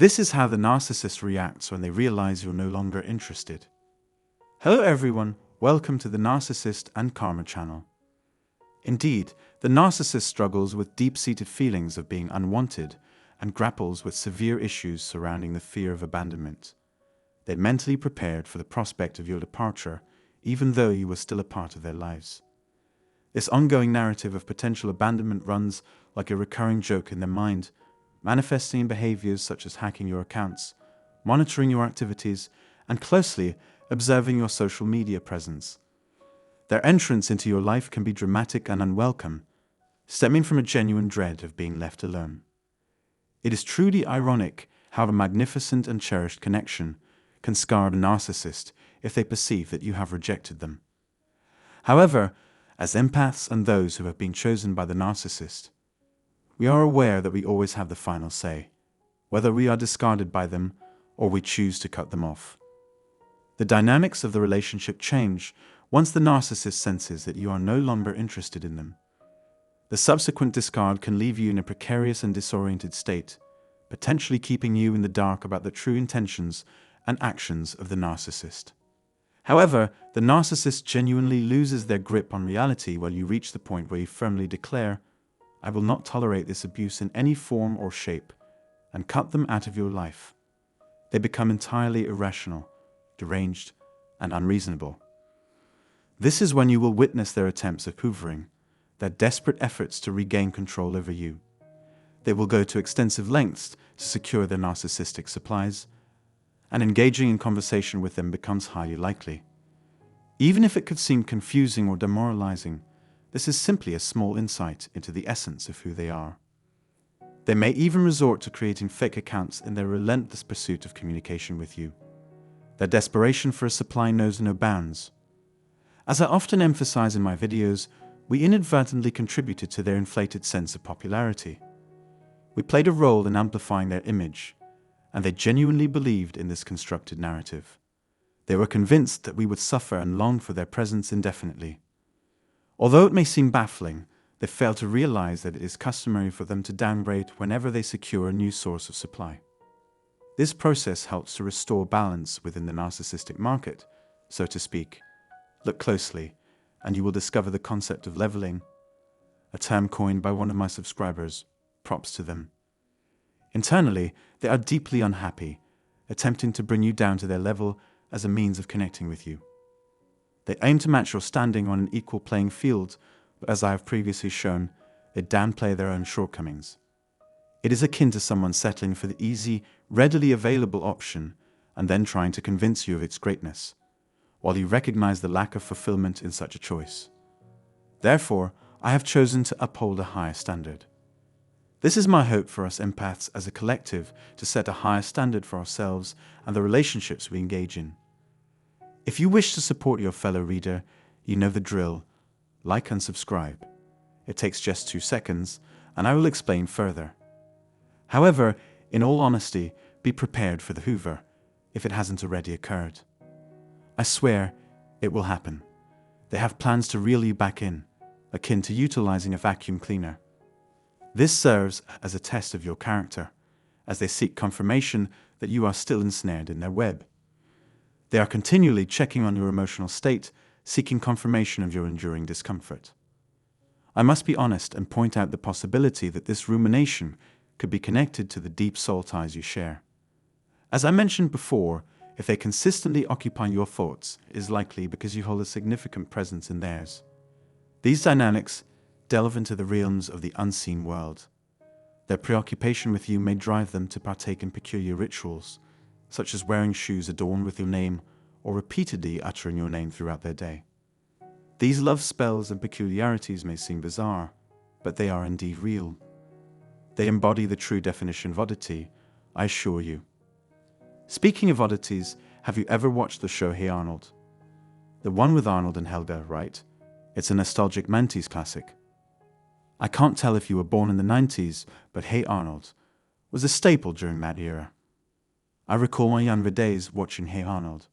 This is how the narcissist reacts when they realize you're no longer interested. Hello everyone, welcome to the Narcissist and Karma channel. Indeed, the narcissist struggles with deep-seated feelings of being unwanted and grapples with severe issues surrounding the fear of abandonment. They're mentally prepared for the prospect of your departure, even though you were still a part of their lives. This ongoing narrative of potential abandonment runs like a recurring joke in their mind, manifesting in behaviors such as hacking your accounts, monitoring your activities, and closely observing your social media presence. Their entrance into your life can be dramatic and unwelcome, stemming from a genuine dread of being left alone. It is truly ironic how a magnificent and cherished connection can scar a narcissist if they perceive that you have rejected them. However, as empaths and those who have been chosen by the narcissist, we are aware that we always have the final say, whether we are discarded by them or we choose to cut them off. The dynamics of the relationship change once the narcissist senses that you are no longer interested in them. The subsequent discard can leave you in a precarious and disoriented state, potentially keeping you in the dark about the true intentions and actions of the narcissist. However, the narcissist genuinely loses their grip on reality when you reach the point where you firmly declare, "I will not tolerate this abuse in any form or shape," and cut them out of your life. They become entirely irrational, deranged, and unreasonable. This is when you will witness their attempts at hoovering, their desperate efforts to regain control over you. They will go to extensive lengths to secure their narcissistic supplies, and engaging in conversation with them becomes highly likely. Even if it could seem confusing or demoralizing, this is simply a small insight into the essence of who they are. They may even resort to creating fake accounts in their relentless pursuit of communication with you. Their desperation for a supply knows no bounds. As I often emphasize in my videos, we inadvertently contributed to their inflated sense of popularity. We played a role in amplifying their image, and they genuinely believed in this constructed narrative. They were convinced that we would suffer and long for their presence indefinitely. Although it may seem baffling, they fail to realize that it is customary for them to downgrade whenever they secure a new source of supply. This process helps to restore balance within the narcissistic market, so to speak. Look closely, and you will discover the concept of leveling, a term coined by one of my subscribers. Props to them. Internally, they are deeply unhappy, attempting to bring you down to their level as a means of connecting with you. They aim to match your standing on an equal playing field, but as I have previously shown, they downplay their own shortcomings. It is akin to someone settling for the easy, readily available option and then trying to convince you of its greatness, while you recognize the lack of fulfillment in such a choice. Therefore, I have chosen to uphold a higher standard. This is my hope for us empaths as a collective to set a higher standard for ourselves and the relationships we engage in. If you wish to support your fellow reader, you know the drill. Like and subscribe. It takes just 2 seconds, and I will explain further. However, in all honesty, be prepared for the hoover, if it hasn't already occurred. I swear, it will happen. They have plans to reel you back in, akin to utilizing a vacuum cleaner. This serves as a test of your character, as they seek confirmation that you are still ensnared in their web. They are continually checking on your emotional state, seeking confirmation of your enduring discomfort. I must be honest and point out the possibility that this rumination could be connected to the deep soul ties you share. As I mentioned before, if they consistently occupy your thoughts, it is likely because you hold a significant presence in theirs. These dynamics delve into the realms of the unseen world. Their preoccupation with you may drive them to partake in peculiar rituals, such as wearing shoes adorned with your name or repeatedly uttering your name throughout their day. These love spells and peculiarities may seem bizarre, but they are indeed real. They embody the true definition of oddity, I assure you. Speaking of oddities, have you ever watched the show Hey Arnold? The one with Arnold and Helga, right? It's a nostalgic 90s classic. I can't tell if you were born in the 90s, but Hey Arnold was a staple during that era. I recall my younger days watching Hey Arnold.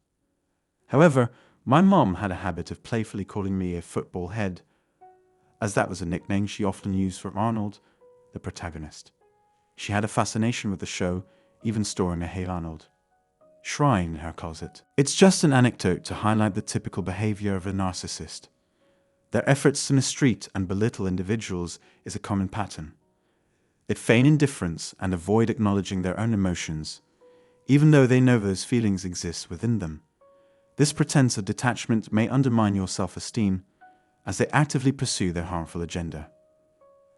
However, my mom had a habit of playfully calling me a football head, as that was a nickname she often used for Arnold, the protagonist. She had a fascination with the show, even storing a Hey Arnold shrine in her closet. It's just an anecdote to highlight the typical behavior of a narcissist. Their efforts to mistreat and belittle individuals is a common pattern. They feign indifference and avoid acknowledging their own emotions, even though they know those feelings exist within them. This pretense of detachment may undermine your self-esteem as they actively pursue their harmful agenda.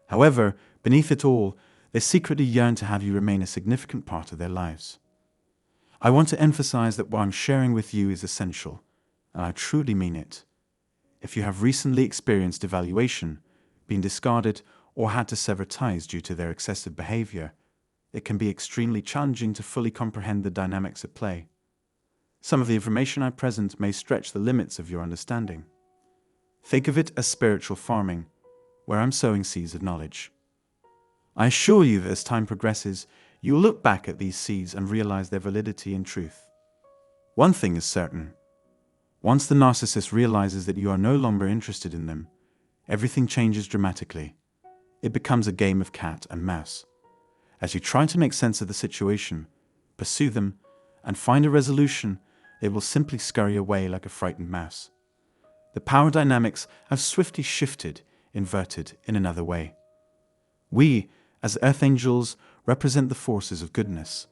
However, beneath it all, they secretly yearn to have you remain a significant part of their lives. I want to emphasize that what I'm sharing with you is essential, and I truly mean it. If you have recently experienced evaluation, been discarded, or had to sever ties due to their excessive behavior, it can be extremely challenging to fully comprehend the dynamics at play. Some of the information I present may stretch the limits of your understanding. Think of it as spiritual farming, where I'm sowing seeds of knowledge. I assure you that as time progresses, you will look back at these seeds and realize their validity and truth. One thing is certain. Once the narcissist realizes that you are no longer interested in them, everything changes dramatically. It becomes a game of cat and mouse. As you try to make sense of the situation, pursue them, and find a resolution, they will simply scurry away like a frightened mouse. The power dynamics have swiftly shifted, inverted in another way. We, as earth angels, represent the forces of goodness,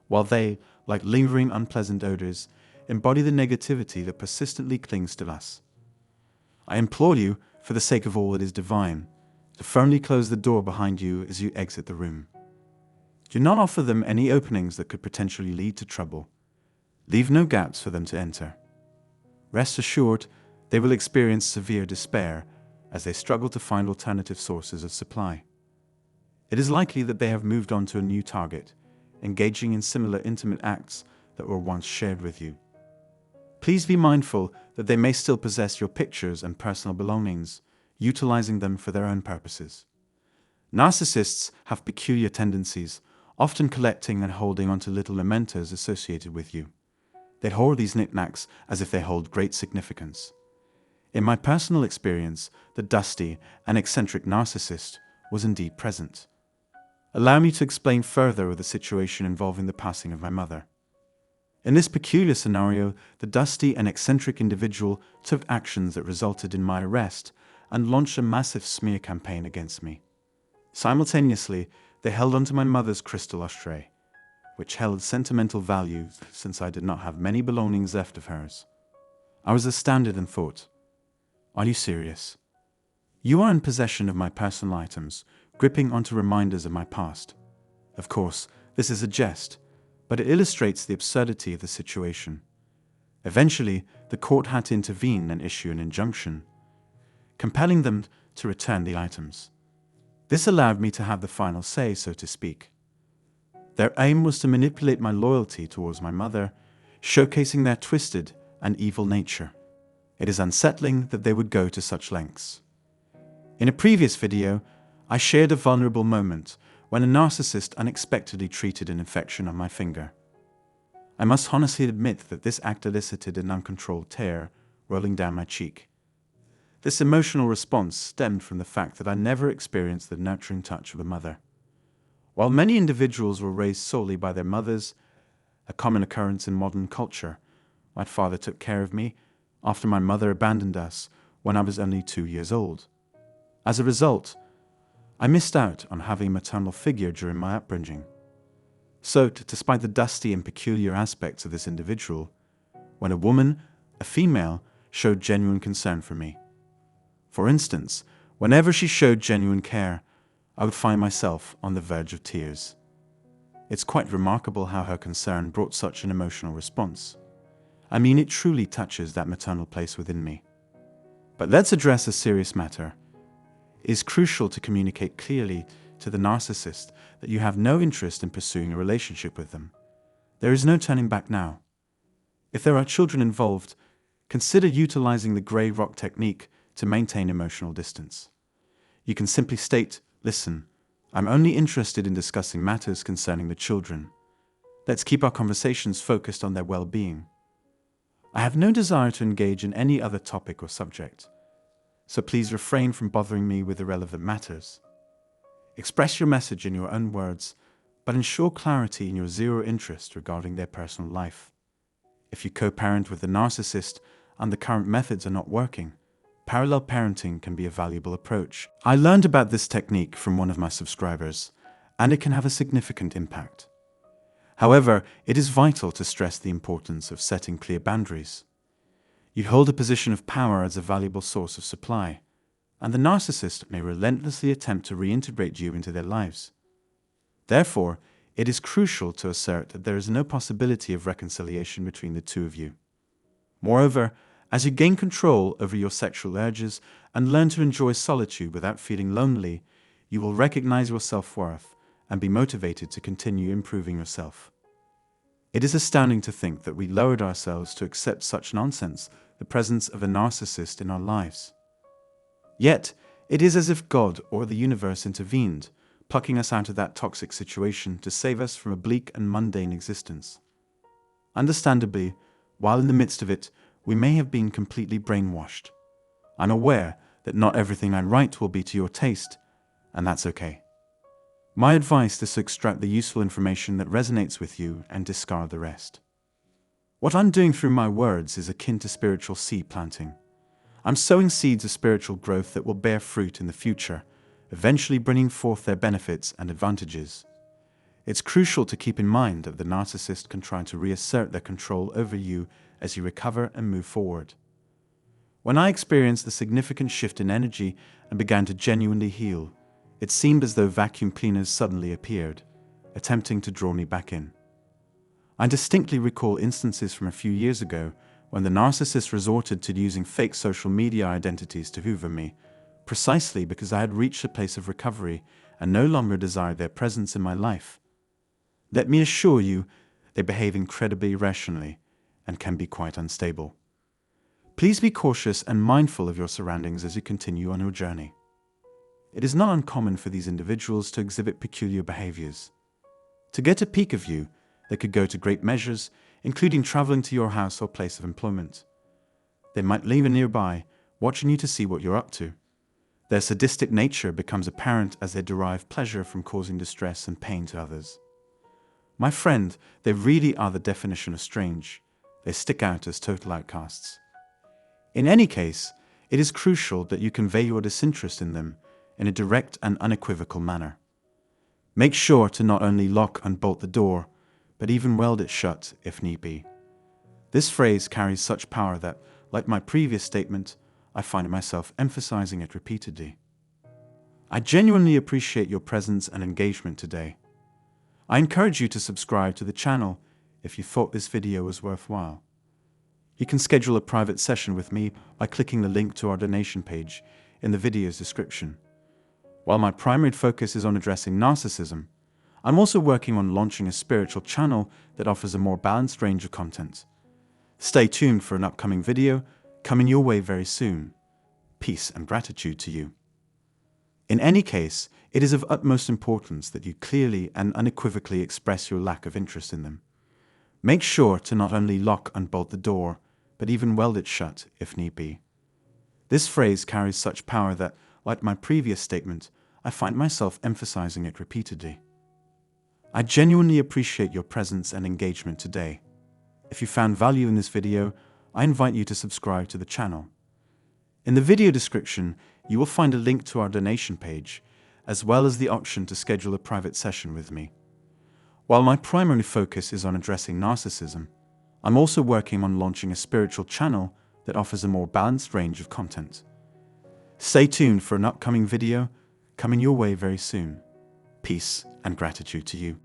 while they, like lingering unpleasant odors, embody the negativity that persistently clings to us. I implore you, for the sake of all that is divine, to firmly close the door behind you as you exit the room. Do not offer them any openings that could potentially lead to trouble. Leave no gaps for them to enter. Rest assured, they will experience severe despair as they struggle to find alternative sources of supply. It is likely that they have moved on to a new target, engaging in similar intimate acts that were once shared with you. Please be mindful that they may still possess your pictures and personal belongings, utilizing them for their own purposes. Narcissists have peculiar tendencies, often collecting and holding onto little mementos associated with you. They hoard these knickknacks as if they hold great significance. In my personal experience, the dusty and eccentric narcissist was indeed present. Allow me to explain further with the situation involving the passing of my mother. In this peculiar scenario, the dusty and eccentric individual took actions that resulted in my arrest and launched a massive smear campaign against me. Simultaneously, they held onto my mother's crystal ashtray, which held sentimental value since I did not have many belongings left of hers. I was astounded and thought, "Are you serious? You are in possession of my personal items, gripping onto reminders of my past." Of course, this is a jest, but it illustrates the absurdity of the situation. Eventually, the court had to intervene and issue an injunction, compelling them to return the items. This allowed me to have the final say, so to speak. Their aim was to manipulate my loyalty towards my mother, showcasing their twisted and evil nature. It is unsettling that they would go to such lengths. In a previous video, I shared a vulnerable moment when a narcissist unexpectedly treated an infection on my finger. I must honestly admit that this act elicited an uncontrolled tear rolling down my cheek. This emotional response stemmed from the fact that I never experienced the nurturing touch of a mother. While many individuals were raised solely by their mothers, a common occurrence in modern culture, my father took care of me after my mother abandoned us when I was only 2 years old. As a result, I missed out on having a maternal figure during my upbringing. So, despite the dusty and peculiar aspects of this individual, when a woman, a female, showed genuine concern for me. For instance, whenever she showed genuine care, I would find myself on the verge of tears. It's quite remarkable how her concern brought such an emotional response. I mean, it truly touches that maternal place within me. But let's address a serious matter. It is crucial to communicate clearly to the narcissist that you have no interest in pursuing a relationship with them. There is no turning back now. If there are children involved, consider utilizing the grey rock technique to maintain emotional distance. You can simply state, "Listen, I'm only interested in discussing matters concerning the children. Let's keep our conversations focused on their well-being. I have no desire to engage in any other topic or subject, so please refrain from bothering me with irrelevant matters. Express your message in your own words, but ensure clarity in your zero interest regarding their personal life. If you co-parent with the narcissist and the current methods are not working, parallel parenting can be a valuable approach. I learned about this technique from one of my subscribers, and it can have a significant impact. However, it is vital to stress the importance of setting clear boundaries. You hold a position of power as a valuable source of supply, and the narcissist may relentlessly attempt to reintegrate you into their lives. Therefore, it is crucial to assert that there is no possibility of reconciliation between the two of you. Moreover, as you gain control over your sexual urges and learn to enjoy solitude without feeling lonely, you will recognize your self-worth and be motivated to continue improving yourself. It is astounding to think that we lowered ourselves to accept such nonsense, the presence of a narcissist in our lives. Yet, it is as if God or the universe intervened, plucking us out of that toxic situation to save us from a bleak and mundane existence. Understandably, while in the midst of it, we may have been completely brainwashed. I'm aware that not everything I write will be to your taste, and that's okay. My advice is to extract the useful information that resonates with you and discard the rest. What I'm doing through my words is akin to spiritual seed planting. I'm sowing seeds of spiritual growth that will bear fruit in the future, eventually bringing forth their benefits and advantages. It's crucial to keep in mind that the narcissist can try to reassert their control over you as you recover and move forward. When I experienced a significant shift in energy and began to genuinely heal, it seemed as though vacuum cleaners suddenly appeared, attempting to draw me back in. I distinctly recall instances from a few years ago when the narcissist resorted to using fake social media identities to hoover me, precisely because I had reached a place of recovery and no longer desired their presence in my life. Let me assure you, they behave incredibly irrationally and can be quite unstable. Please be cautious and mindful of your surroundings as you continue on your journey. It is not uncommon for these individuals to exhibit peculiar behaviors. To get a peek of you, they could go to great measures, including traveling to your house or place of employment. They might linger nearby, watching you to see what you're up to. Their sadistic nature becomes apparent as they derive pleasure from causing distress and pain to others. My friend, they really are the definition of strange. They stick out as total outcasts. In any case, it is crucial that you convey your disinterest in them in a direct and unequivocal manner. Make sure to not only lock and bolt the door, but even weld it shut if need be. This phrase carries such power that, like my previous statement, I find myself emphasizing it repeatedly. I genuinely appreciate your presence and engagement today. I encourage you to subscribe to the channel if you thought this video was worthwhile. You can schedule a private session with me by clicking the link to our donation page in the video's description. While my primary focus is on addressing narcissism, I'm also working on launching a spiritual channel that offers a more balanced range of content. Stay tuned for an upcoming video coming your way very soon. Peace and gratitude to you. In any case, it is of utmost importance that you clearly and unequivocally express your lack of interest in them. Make sure to not only lock and bolt the door, but even weld it shut if need be. This phrase carries such power that, like my previous statement, I find myself emphasizing it repeatedly. I genuinely appreciate your presence and engagement today. If you found value in this video, I invite you to subscribe to the channel. In the video description, you will find a link to our donation page, as well as the option to schedule a private session with me. While my primary focus is on addressing narcissism, I'm also working on launching a spiritual channel that offers a more balanced range of content. Stay tuned for an upcoming video coming your way very soon. Peace and gratitude to you.